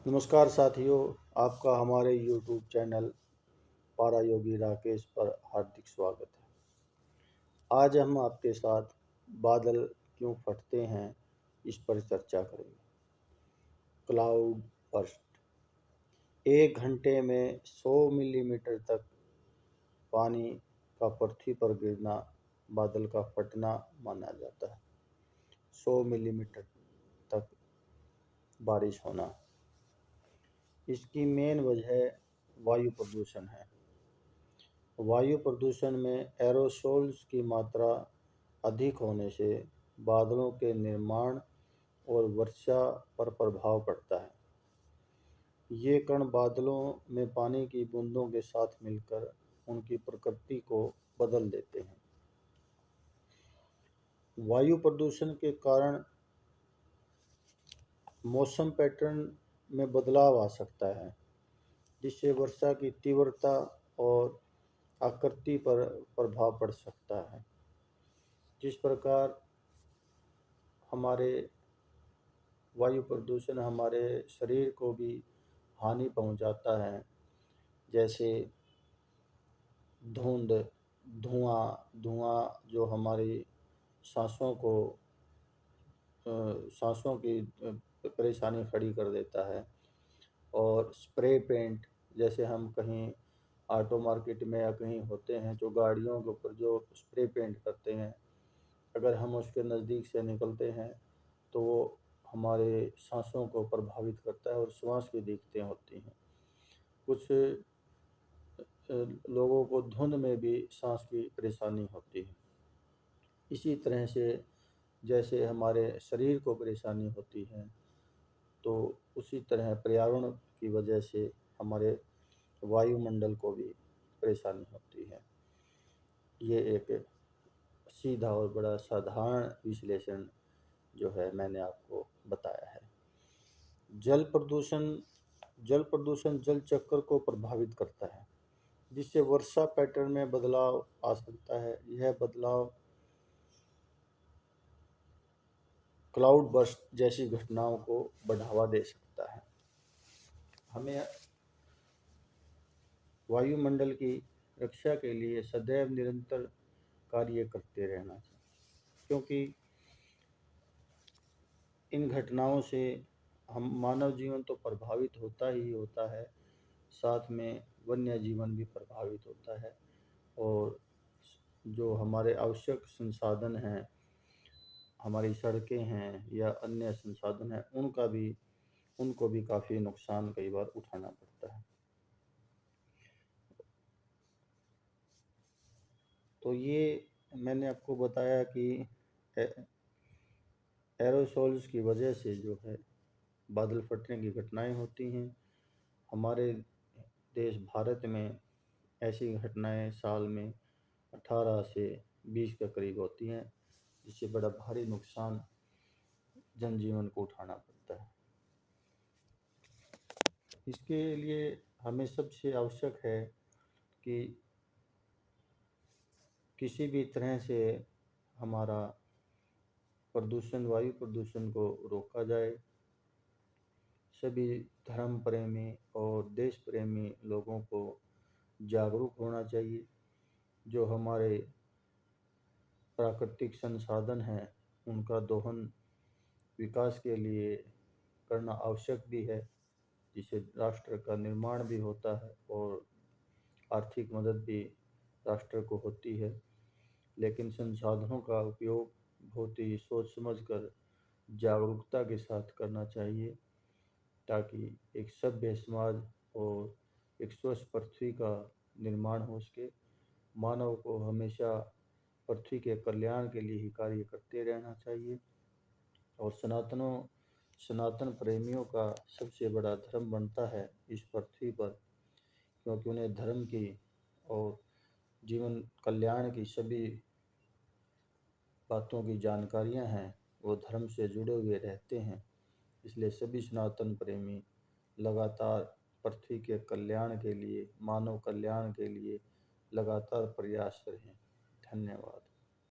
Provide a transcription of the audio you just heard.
नमस्कार साथियों, आपका हमारे YouTube चैनल पारा योगी राकेश पर हार्दिक स्वागत है। आज हम आपके साथ बादल क्यों फटते हैं इस पर चर्चा करेंगे। Cloud burst. 1 घंटे में 100 मिलीमीटर तक पानी का पृथ्वी पर गिरना बादल का फटना माना जाता है। 100 मिलीमीटर तक बारिश होना। इसकी मेन वजह वायु प्रदूषण है। वायु प्रदूषण में एरोसोल्स की मात्रा अधिक होने से बादलों के निर्माण और वर्षा पर प्रभाव पड़ता है। ये कण बादलों में पानी की बूंदों के साथ मिलकर उनकी प्रकृति को बदल देते हैं। वायु प्रदूषण के कारण मौसम पैटर्न में बदलाव आ सकता है, जिससे वर्षा की तीव्रता और आकृति पर प्रभाव पड़ सकता है। जिस प्रकार हमारे वायु प्रदूषण हमारे शरीर को भी हानि पहुंचाता है, जैसे धुआं जो हमारी सांसों की परेशानी खड़ी कर देता है। और स्प्रे पेंट, जैसे हम कहीं ऑटो मार्केट में या कहीं होते हैं जो गाड़ियों के ऊपर जो स्प्रे पेंट करते हैं, अगर हम उसके नज़दीक से निकलते हैं तो वो हमारे सांसों को प्रभावित करता है और श्वास की दिक्कतें होती हैं। कुछ लोगों को धुंध में भी सांस की परेशानी होती है। इसी तरह से जैसे हमारे शरीर को परेशानी होती है, तो उसी तरह पर्यावरण की वजह से हमारे वायुमंडल को भी परेशानी होती है। ये एक सीधा और बड़ा साधारण विश्लेषण जो है मैंने आपको बताया है। जल प्रदूषण जल चक्र को प्रभावित करता है, जिससे वर्षा पैटर्न में बदलाव आ सकता है। यह बदलाव क्लाउड बर्स्ट जैसी घटनाओं को बढ़ावा दे सकता है। हमें वायुमंडल की रक्षा के लिए सदैव निरंतर कार्य करते रहना चाहिए, क्योंकि इन घटनाओं से हम मानव जीवन तो प्रभावित होता ही होता है, साथ में वन्य जीवन भी प्रभावित होता है। और जो हमारे आवश्यक संसाधन हैं, हमारी सड़कें हैं या अन्य संसाधन हैं, उनको भी काफ़ी नुकसान कई बार उठाना पड़ता है। तो ये मैंने आपको बताया कि एरोसोल्स की वजह से जो है बादल फटने की घटनाएं होती हैं। हमारे देश भारत में ऐसी घटनाएं साल में 18 से 20 के करीब होती हैं, जिससे बड़ा भारी नुकसान जनजीवन को उठाना पड़ता है। इसके लिए हमें सबसे आवश्यक है कि किसी भी तरह से हमारा वायु प्रदूषण को रोका जाए। सभी धर्म प्रेमी और देश प्रेमी लोगों को जागरूक होना चाहिए। जो हमारे प्राकृतिक संसाधन हैं, उनका दोहन विकास के लिए करना आवश्यक भी है, जिससे राष्ट्र का निर्माण भी होता है और आर्थिक मदद भी राष्ट्र को होती है। लेकिन संसाधनों का उपयोग बहुत ही सोच समझ कर जागरूकता के साथ करना चाहिए, ताकि एक सभ्य समाज और एक स्वच्छ पृथ्वी का निर्माण हो सके। मानव को हमेशा पृथ्वी के कल्याण के लिए ही कार्य करते रहना चाहिए। और सनातन प्रेमियों का सबसे बड़ा धर्म बनता है इस पृथ्वी पर, क्योंकि उन्हें धर्म की और जीवन कल्याण की सभी बातों की जानकारियां हैं, वो धर्म से जुड़े हुए रहते हैं। इसलिए सभी सनातन प्रेमी लगातार पृथ्वी के कल्याण के लिए, मानव कल्याण के लिए लगातार प्रयास करें। धन्यवाद।